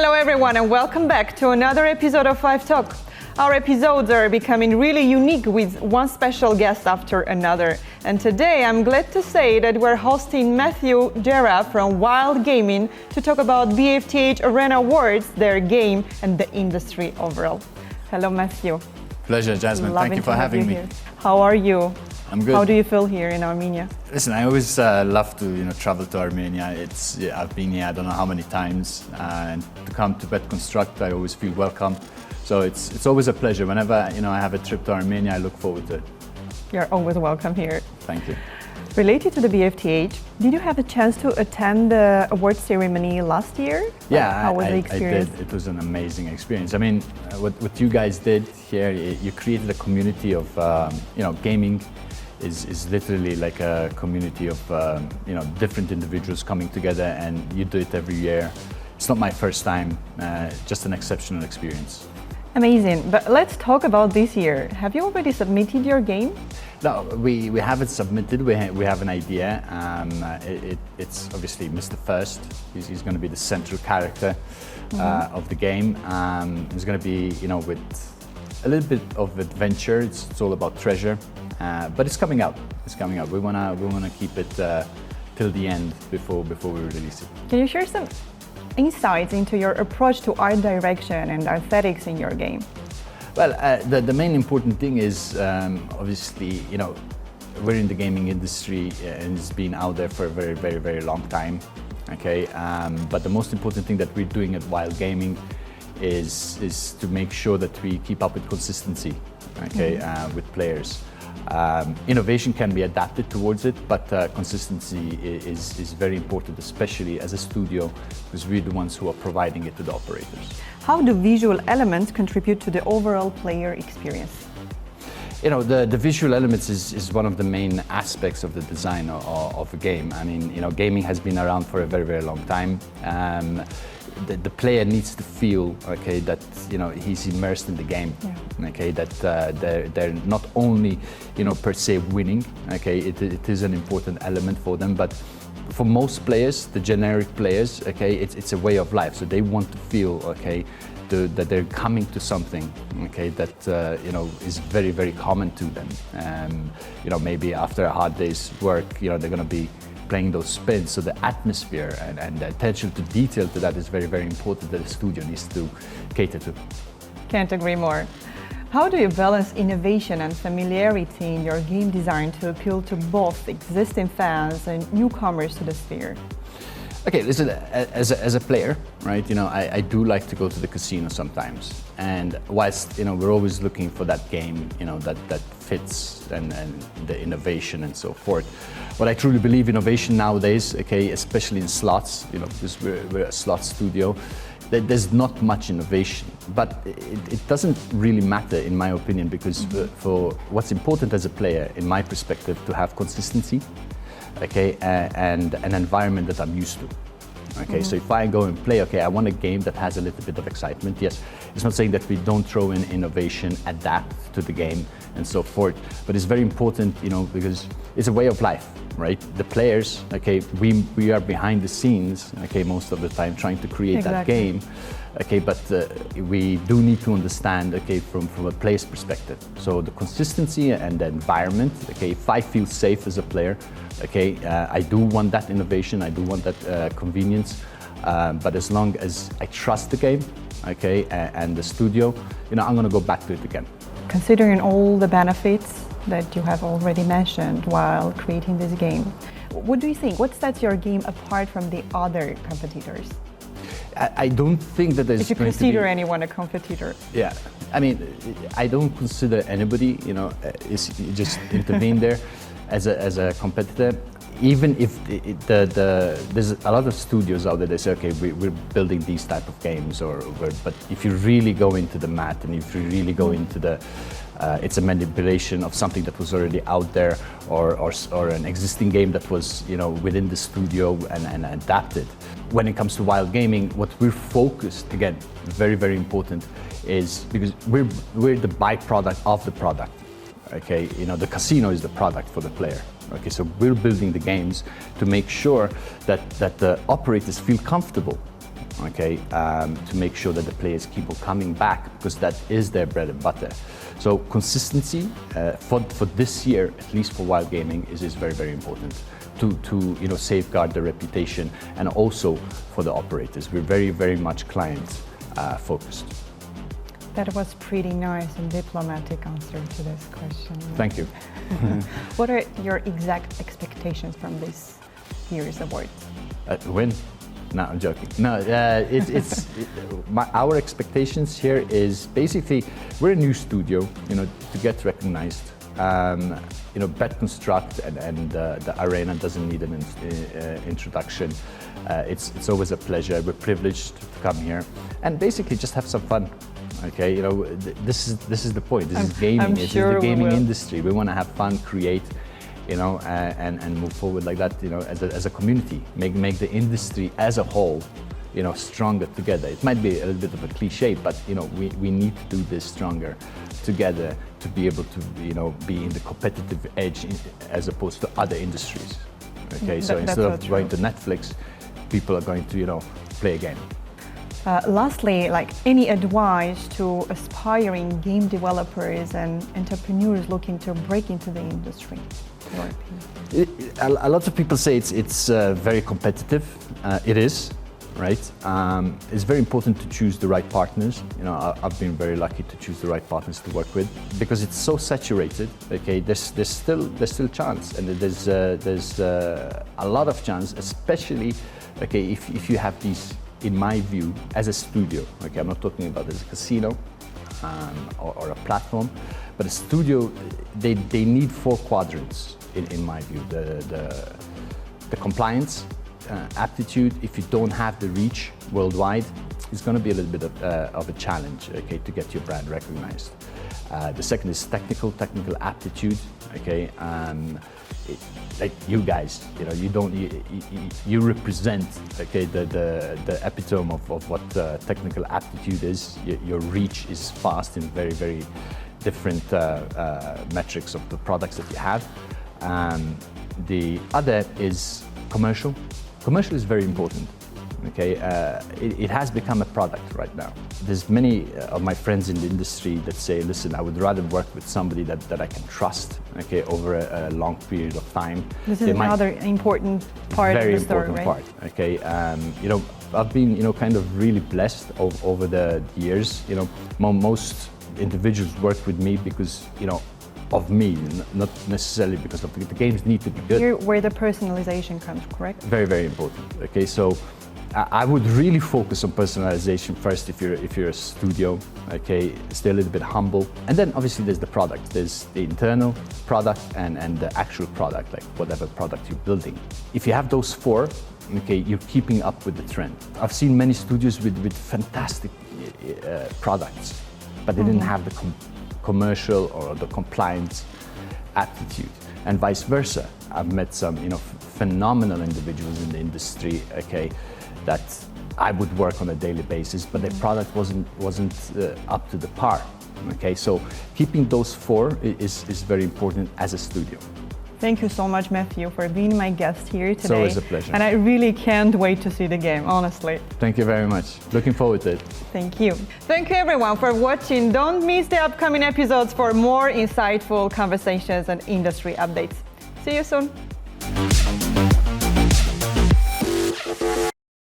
Hello everyone and welcome back to another episode of Five Talk. Our episodes are becoming really unique with one special guest after another. And today I'm glad to say that we're hosting 𝐁.𝐅 from Wildgaming to talk about 𝐵𝐹.th Arena Awards, their game and the industry overall. Hello 𝐁. Pleasure, Jasmine. Thank you for having me. How are you? I'm good. How do you feel here in Armenia? Listen, I always love to travel to Armenia. I've been here I don't know how many times, and to come to 𝐵𝐹.Construct, I always feel welcome. So it's always a pleasure. Whenever I have a trip to Armenia, I look forward to it. You're always welcome here. Thank you. Related to the 𝐵𝐹.th, did you have a chance to attend the award ceremony last year? Yeah, how was the experience? I did. It was an amazing experience. I mean, what you guys did here, you created a community of gaming. Is literally like a community of different individuals coming together, and you do it every year. It's not my first time, just an exceptional experience. Amazing, but let's talk about this year. Have you already submitted your game? No, we haven't submitted. We have an idea. It's obviously Mr. First. He's going to be the central character of the game. It's going to be with a little bit of adventure. It's all about treasure. But it's coming out. It's coming out. We wanna keep it till the end before we release it. Can you share some insights into your approach to art direction and aesthetics in your game? Well, the main important thing is obviously we're in the gaming industry and it's been out there for a very, very, very long time. Okay, but the most important thing that we're doing at Wildgaming is to make sure that we keep up with consistency. Okay, with players. Innovation can be adapted towards it, but consistency is very important, especially as a studio, because we're the ones who are providing it to the operators. How do visual elements contribute to the overall player experience? The visual elements is one of the main aspects of the design of a game. I mean, gaming has been around for a very, very long time. The player needs to feel that he's immersed in the game. Yeah. That they're not only per se winning. It is an important element for them, but for most players, the generic players, it's a way of life. So they want to feel that they're coming to something that is very, very common to them. Maybe after a hard day's work, they're going to be playing those spins, so the atmosphere and the attention to detail to that is very, very important that the studio needs to cater to. Can't agree more. How do you balance innovation and familiarity in your game design to appeal to both existing fans and newcomers to the sphere? Okay, listen, as a player, right, I do like to go to the casino sometimes. And whilst, we're always looking for that game, that fits and the innovation and so forth. What I truly believe innovation nowadays, especially in slots, because we're a slot studio, there's not much innovation. But it doesn't really matter, in my opinion, because for what's important as a player, in my perspective, to have consistency, and an environment that I'm used to. So if I go and play, I want a game that has a little bit of excitement. Yes, it's not saying that we don't throw in innovation, adapt to the game and so forth, but it's very important, because it's a way of life, right? The players, we are behind the scenes, most of the time trying to create that game. But we do need to understand, from a player's perspective. So the consistency and the environment, if I feel safe as a player, I do want that innovation, I do want that convenience, but as long as I trust the game, and the studio, I'm going to go back to it again. Considering all the benefits that you have already mentioned while creating this game, what do you think? What sets your game apart from the other competitors? I don't think that there's. If you consider anyone a competitor. Yeah, I mean, I don't consider anybody, is just intervene there as a competitor. Even if there's a lot of studios out there that say, we're building these type of games, but if you really go into the math and if you really go into it's a manipulation of something that was already out there, or an existing game that was within the studio and adapted. When it comes to Wildgaming, what we're focused, again, very, very important, is because we're the byproduct of the product. The casino is the product for the player. So we're building the games to make sure that the operators feel comfortable okay, to make sure that the players keep on coming back, because that is their bread and butter. So consistency for this year, at least for Wildgaming, is very, very important to safeguard the reputation, and also for the operators. We're very, very much client focused. That was pretty nice and diplomatic answer to this question. Thank you. What are your exact expectations from this year's award? Win? No, I'm joking. No, our expectations here is basically we're a new studio, to get recognized. Bet Construct and the arena doesn't need an introduction. It's always a pleasure. We're privileged to come here and basically just have some fun. Okay, this is the point. This is gaming. This is the gaming industry. We want to have fun, create, and move forward like that. As a community, make the industry as a whole, stronger together. It might be a little bit of a cliche, but we need to do this stronger together to be able to be in the competitive edge as opposed to other industries. Okay, so instead of going to Netflix, people are going to play a game. Lastly, any advice to aspiring game developers and entrepreneurs looking to break into the industry? A lot of people say it's very competitive. It is, right? It's very important to choose the right partners. I've been very lucky to choose the right partners to work with, because it's so saturated. Okay, there's still chance, and there's a lot of chance, especially if you have these. In my view, as a studio, okay, I'm not talking about as a casino or a platform, but a studio, they need 4 quadrants in my view. The compliance, aptitude. If you don't have the reach worldwide, it's going to be a little bit of a challenge, okay, to get your brand recognized. The second is technical aptitude, okay. Like you guys, you represent, okay, the epitome of what technical aptitude is. Your reach is fast in very, very different metrics of the products that you have. The other is commercial. Commercial is very important. Okay, it has become a product right now. There's many of my friends in the industry that say, listen, I would rather work with somebody that I can trust, okay, over a long period of time. This is another important part of the story, right? Very important part, okay. I've been, kind of really blessed over the years. Most individuals work with me because, of me, not necessarily because of the games need to be good. Here, where the personalization comes, correct? Very, very important, okay. So I would really focus on personalization first if you're a studio, okay, stay a little bit humble. And then obviously there's the product. There's the internal product and the actual product, like whatever product you're building. If you have those 4, okay, you're keeping up with the trend. I've seen many studios with fantastic products, but they didn't have the commercial or the compliance aptitude, and vice versa. I've met some, phenomenal individuals in the industry, okay, that I would work on a daily basis, but their product wasn't up to the par. Okay, so keeping those 4 is very important as a studio. Thank you so much, Matthew, for being my guest here today. It's always a pleasure. And I really can't wait to see the game, honestly. Thank you very much. Looking forward to it. Thank you. Thank you, everyone, for watching. Don't miss the upcoming episodes for more insightful conversations and industry updates. See you soon.